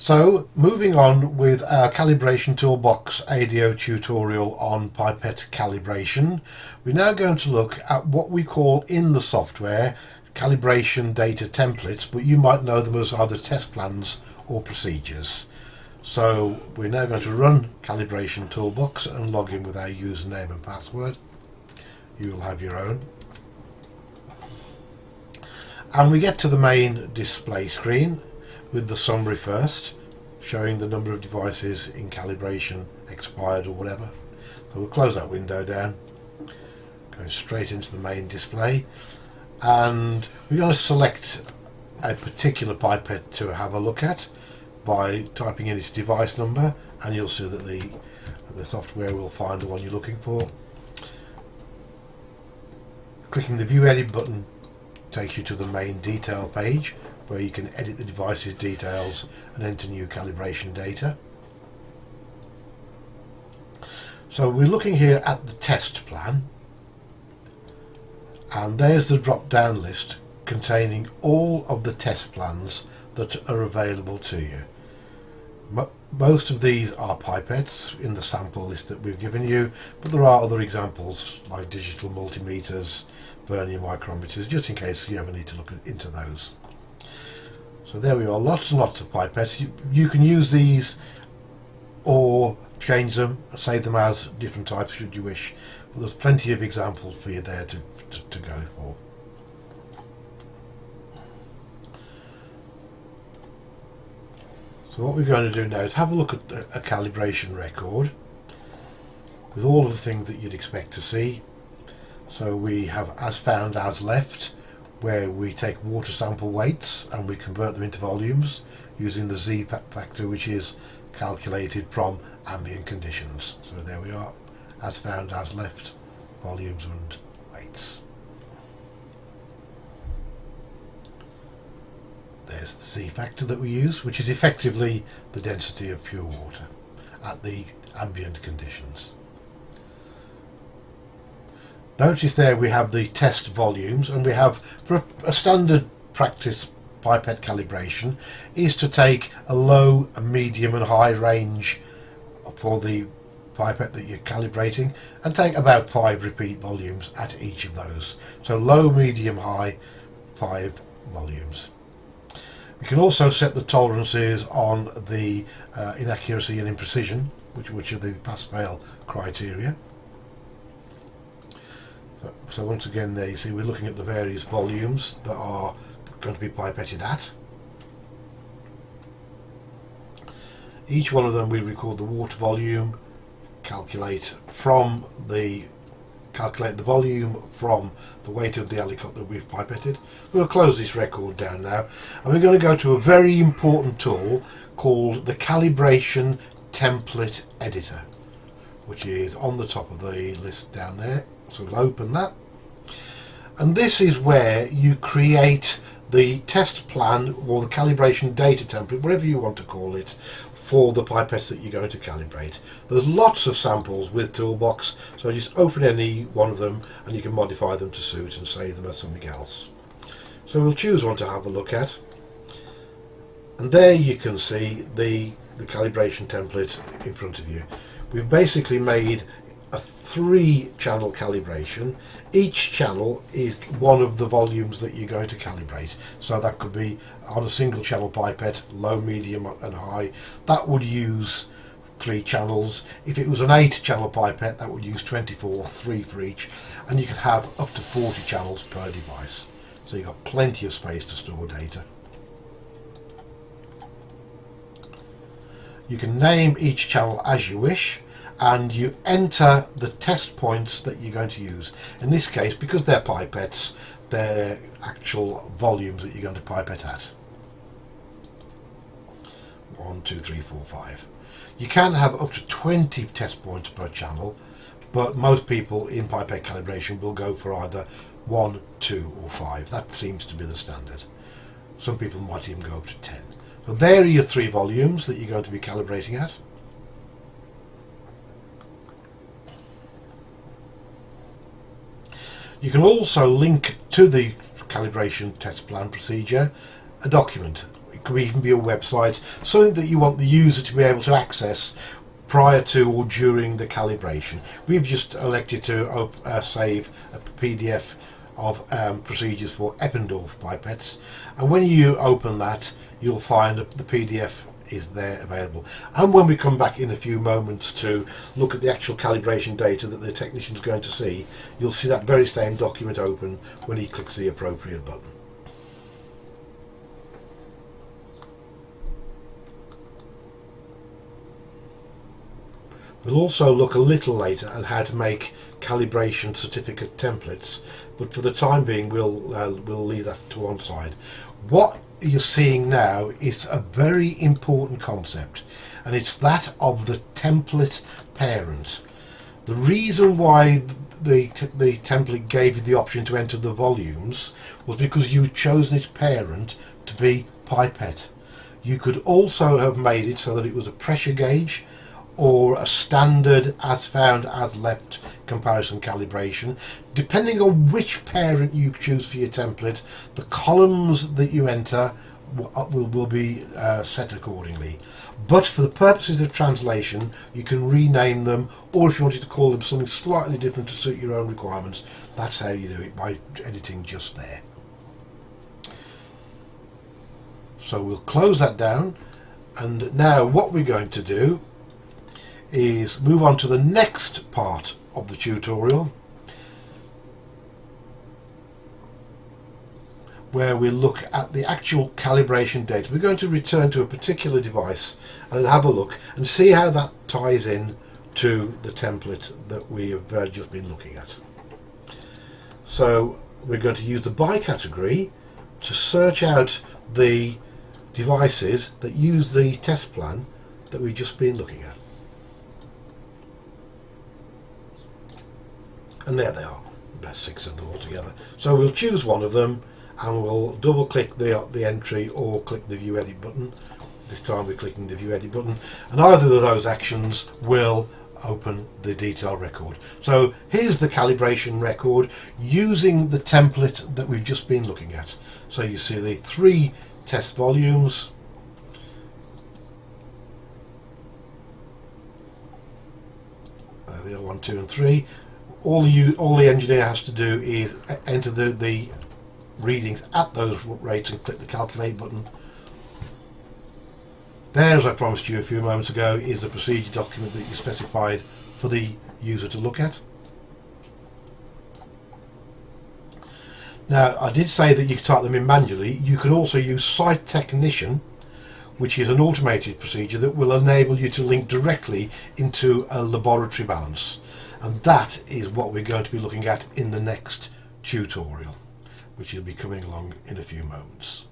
So, moving on with our calibration toolbox ADO tutorial on pipette calibration, we're now going to look at what we call in the software calibration data templates, but you might know them as either test plans or procedures. So we're now going to run calibration toolbox and log in with our username and password. You will have your own. And we get to the main display screen with the summary first, showing the number of devices in calibration expired or whatever. So we'll close that window down, go straight into the main display, and we're going to select a particular pipette to have a look at by typing in its device number, and you'll see that the software will find the one you're looking for. Clicking the View Edit button takes you to the main detail page, where you can edit the device's details and enter new calibration data. So we're looking here at the test plan, and there's the drop down list containing all of the test plans that are available to you. Most of these are pipettes in the sample list that we've given you, but there are other examples like digital multimeters, vernier micrometers, just in case you ever need to look into those. So there we are, lots and lots of pipettes. You can use these or change them, save them as different types should you wish, but there's plenty of examples for you there to go for. So what we're going to do now is have a look at a calibration record with all of the things that you'd expect to see. So we have as found as left, where we take water sample weights and we convert them into volumes using the Z factor, which is calculated from ambient conditions. So there we are, as found as left, volumes and weights. There's the Z factor that we use, which is effectively the density of pure water at the ambient conditions. Notice there we have the test volumes, and we have, for a standard practice pipette calibration, is to take a low, a medium and high range for the pipette that you're calibrating, and take about 5 repeat volumes at each of those. So low, medium, high, 5 volumes. We can also set the tolerances on the inaccuracy and imprecision, which are the pass-fail criteria. So once again there you see we're looking at the various volumes that are going to be pipetted at. Each one of them we record the water volume, calculate the volume from the weight of the alicot that we've pipetted. We'll close this record down now, and we're going to go to a very important tool called the Calibration Template Editor, which is on the top of the list down there. So we'll open that, and this is where you create the test plan or the calibration data template, whatever you want to call it, for the pipettes that you're going to calibrate. There's lots of samples with Toolbox, so just open any one of them and you can modify them to suit and save them as something else. So we'll choose one to have a look at, and there you can see the calibration template in front of you. We've basically made a 3-channel calibration. Each channel is one of the volumes that you're going to calibrate. So that could be on a single channel pipette, low, medium and high. That would use 3 channels. If it was an 8-channel pipette, that would use 24, 3 for each, and you can have up to 40 channels per device. So you've got plenty of space to store data. You can name each channel as you wish, and you enter the test points that you're going to use. In this case, because they're pipettes, they're actual volumes that you're going to pipette at. 1, 2, 3, 4, 5. You can have up to 20 test points per channel, but most people in pipette calibration will go for either 1, 2 or 5. That seems to be the standard. Some people might even go up to 10. So there are your 3 volumes that you're going to be calibrating at. You can also link to the calibration test plan procedure a document. it could even be a website, something that you want the user to be able to access prior to or during the calibration. We've just elected to save a PDF of procedures for Eppendorf pipettes, and when you open that, you'll find the PDF is there available. And when we come back in a few moments to look at the actual calibration data that the technician's going to see, you'll see that very same document open when he clicks the appropriate button. We'll also look a little later at how to make calibration certificate templates, but for the time being we'll leave that to one side. What you're seeing now is a very important concept, and it's that of the template parent. The reason why the template gave you the option to enter the volumes was because you'd chosen its parent to be Pipette. You could also have made it so that it was a pressure gauge or a standard as found as left comparison calibration. Depending on which parent you choose for your template, the columns that you enter will be set accordingly. But for the purposes of translation, you can rename them, or if you wanted to call them something slightly different to suit your own requirements, that's how you do it, by editing just there. So we'll close that down, and now what we're going to do is move on to the next part of the tutorial, where we look at the actual calibration data. We're going to return to a particular device and have a look and see how that ties in to the template that we have just been looking at. So we're going to use the by category to search out the devices that use the test plan that we've just been looking at. And there they are, about 6 of them altogether. So we'll choose one of them and we'll double click the entry or click the view edit button. This time we're clicking the view edit button, and either of those actions will open the detail record. So here's the calibration record using the template that we've just been looking at. So you see the 3 test volumes, the 1, 2 and 3. All the engineer has to do is enter the readings at those rates and click the calculate button. There, as I promised you a few moments ago, is the procedure document that you specified for the user to look at. Now, I did say that you could type them in manually. You can also use Site Technician, which is an automated procedure that will enable you to link directly into a laboratory balance. And that is what we're going to be looking at in the next tutorial, which will be coming along in a few moments.